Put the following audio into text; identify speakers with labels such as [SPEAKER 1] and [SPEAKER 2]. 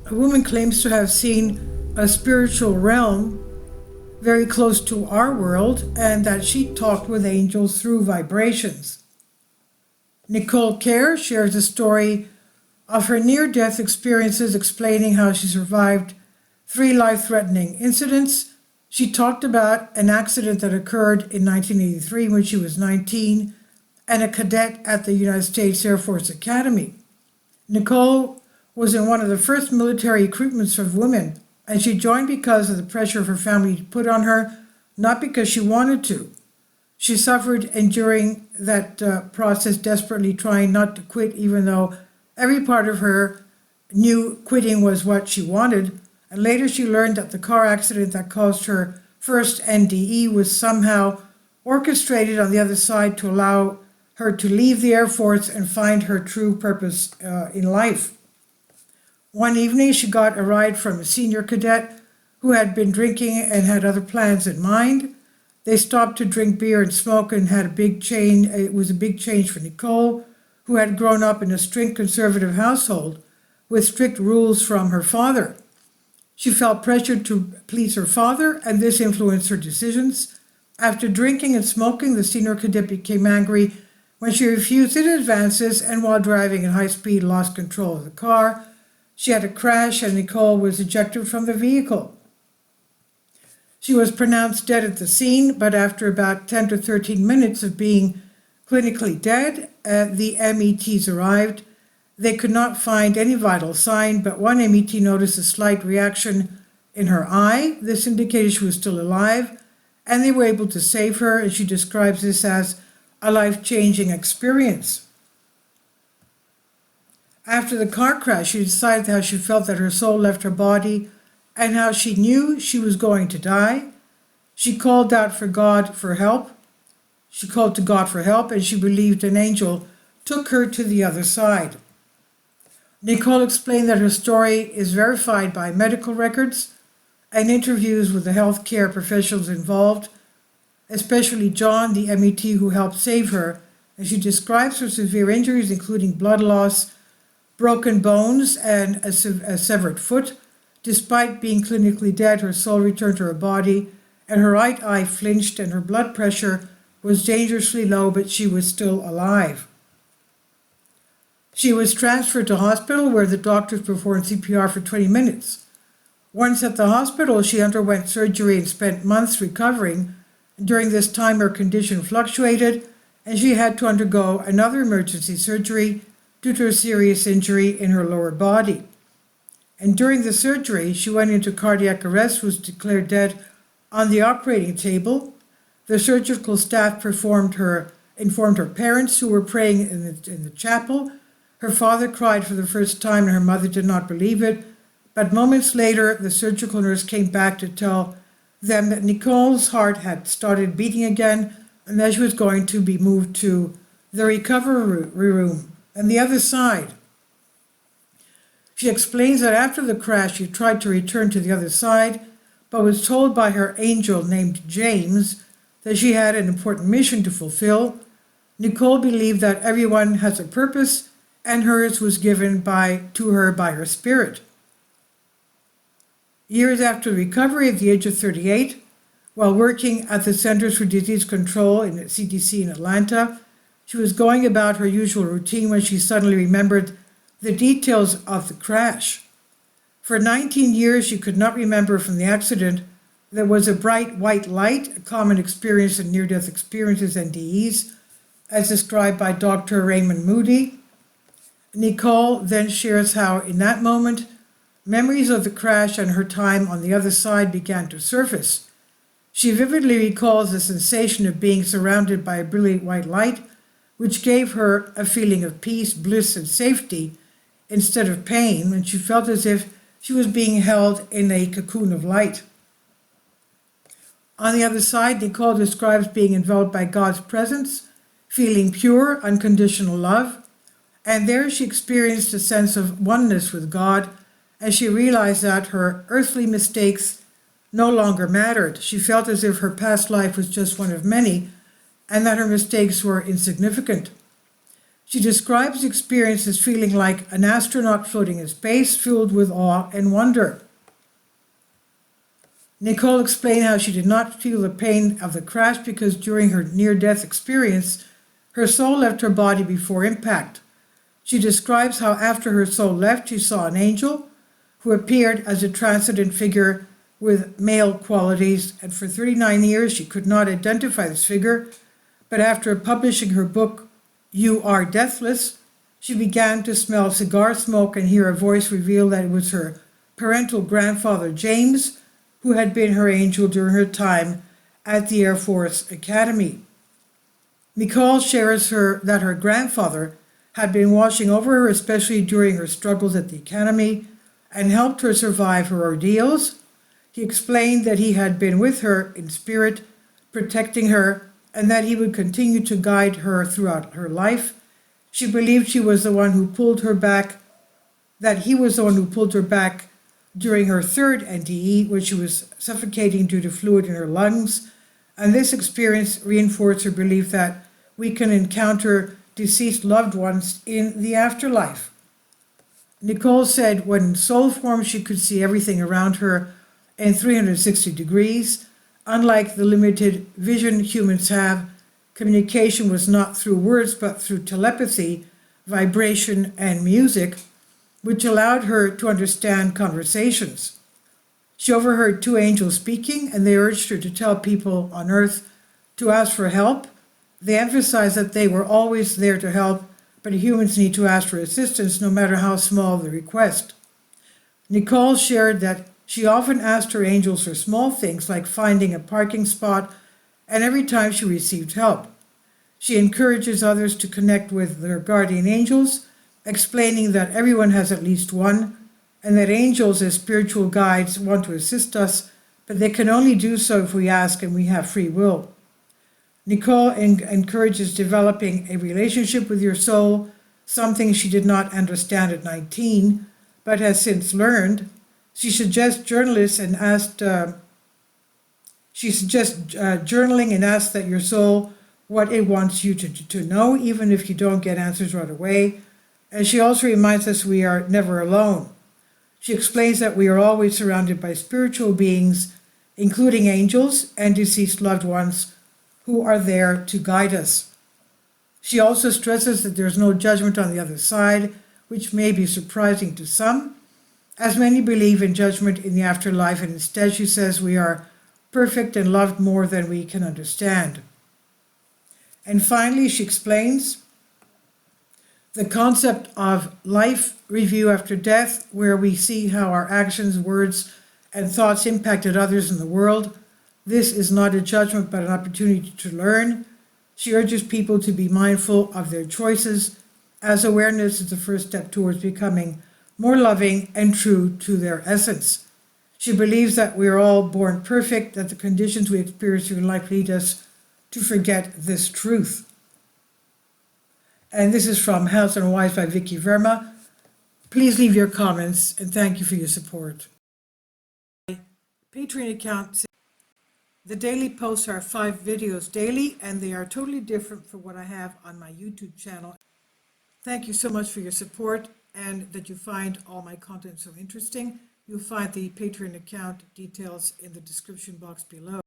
[SPEAKER 1] A woman claims to have seen a spiritual realm very close to our world and that she talked with angels through vibrations. Nicole Kerr shares a story of her near-death experiences, explaining how she survived 3 life-threatening incidents. She talked about an accident that occurred in 1983 when she was 19 and a cadet at the United States Air Force Academy. Nicole was in one of the first military recruitments of women, and she joined because of the pressure her family put on her, not because she wanted to. She suffered enduring that process, desperately trying not to quit, even though every part of her knew quitting was what she wanted. And later she learned that the car accident that caused her first NDE was somehow orchestrated on the other side to allow her to leave the Air Force and find her true purpose in life. One evening, she got a ride from a senior cadet who had been drinking and had other plans in mind. They stopped to drink beer and smoke and had a big change. It was a big change for Nicole, who had grown up in a strict conservative household with strict rules from her father. She felt pressured to please her father, and this influenced her decisions. After drinking and smoking, the senior cadet became angry when she refused his advances and, while driving at high speed, lost control of the car. She had a crash and Nicole was ejected from the vehicle. She was pronounced dead at the scene, but after about 10 to 13 minutes of being clinically dead, the METs arrived. They could not find any vital sign, but one MET noticed a slight reaction in her eye. This indicated she was still alive, and they were able to save her, and she describes this as a life-changing experience. After the car crash, she decided how she felt that her soul left her body and how she knew she was going to die. She called out for God for help. She called to God for help, and she believed an angel took her to the other side. Nicole explained that her story is verified by medical records and interviews with the healthcare professionals involved, especially John, the MET who helped save her, and she describes her severe injuries, including blood loss, broken bones, and a severed foot. Despite being clinically dead, her soul returned to her body, and her right eye flinched, and her blood pressure was dangerously low, but she was still alive. She was transferred to hospital, where the doctors performed CPR for 20 minutes. Once at the hospital, she underwent surgery and spent months recovering. During this time, her condition fluctuated, and she had to undergo another emergency surgery due to a serious injury in her lower body. And during the surgery, she went into cardiac arrest, was declared dead on the operating table. The surgical staff informed her parents, who were praying in the chapel. Her father cried for the first time, and her mother did not believe it. But moments later, the surgical nurse came back to tell them that Nicole's heart had started beating again, and that she was going to be moved to the recovery room on the other side. She explains that after the crash, she tried to return to the other side, but was told by her angel named James that she had an important mission to fulfill. Nicole believed that everyone has a purpose, and hers was given to her by her spirit. Years after recovery, at the age of 38, while working at the Centers for Disease Control in the CDC in Atlanta, she was going about her usual routine when she suddenly remembered the details of the crash. For 19 years, she could not remember from the accident. There was a bright white light, a common experience in near-death experiences and NDEs, as described by Dr. Raymond Moody. Nicole then shares how, in that moment, memories of the crash and her time on the other side began to surface. She vividly recalls the sensation of being surrounded by a brilliant white light, which gave her a feeling of peace, bliss, and safety instead of pain, and she felt as if she was being held in a cocoon of light. On the other side, Nicole describes being enveloped by God's presence, feeling pure, unconditional love, and there she experienced a sense of oneness with God as she realized that her earthly mistakes no longer mattered. She felt as if her past life was just one of many, and that her mistakes were insignificant. She describes the experience as feeling like an astronaut floating in space, filled with awe and wonder. Nicole explained how she did not feel the pain of the crash because during her near-death experience, her soul left her body before impact. She describes how after her soul left, she saw an angel who appeared as a transcendent figure with male qualities, and for 39 years she could not identify this figure, but after publishing her book, You Are Deathless, she began to smell cigar smoke and hear a voice reveal that it was her parental grandfather, James, who had been her angel during her time at the Air Force Academy. Nicole shares that her grandfather had been watching over her, especially during her struggles at the academy, and helped her survive her ordeals. He explained that he had been with her in spirit, protecting her, and that he would continue to guide her throughout her life. She believed she was the one who pulled her back, that he was the one who pulled her back during her third NDE, when she was suffocating due to fluid in her lungs. And this experience reinforced her belief that we can encounter deceased loved ones in the afterlife. Nicole said when in soul form, she could see everything around her in 360 degrees. Unlike the limited vision humans have, communication was not through words but through telepathy, vibration, and music, which allowed her to understand conversations. She overheard two angels speaking, and they urged her to tell people on earth to ask for help. They emphasized that they were always there to help, but humans need to ask for assistance no matter how small the request. Nicole shared that she often asked her angels for small things like finding a parking spot, and every time she received help. She encourages others to connect with their guardian angels, explaining that everyone has at least one, and that angels as spiritual guides want to assist us, but they can only do so if we ask and we have free will. Nicole encourages developing a relationship with your soul, something she did not understand at 19, but has since learned. She suggests journalists and asked. She suggests journaling and asks that your soul what it wants you to know, even if you don't get answers right away. And she also reminds us we are never alone. She explains that we are always surrounded by spiritual beings, including angels and deceased loved ones, who are there to guide us. She also stresses that there's no judgment on the other side, which may be surprising to some, as many believe in judgment in the afterlife, and instead she says we are perfect and loved more than we can understand. And finally, she explains the concept of life review after death, where we see how our actions, words, and thoughts impacted others in the world. This is not a judgment, but an opportunity to learn. She urges people to be mindful of their choices, as awareness is the first step towards becoming more loving and true to their essence. She believes that we are all born perfect, that the conditions we experience in life lead us to forget this truth. And this is from Health and Wise by Vicky Verma. Please leave your comments, and thank you for your support. Patreon account. The daily posts are 5 videos daily, and they are totally different from what I have on my YouTube channel. Thank you so much for your support and that you find all my content so interesting. You'll find the Patreon account details in the description box below.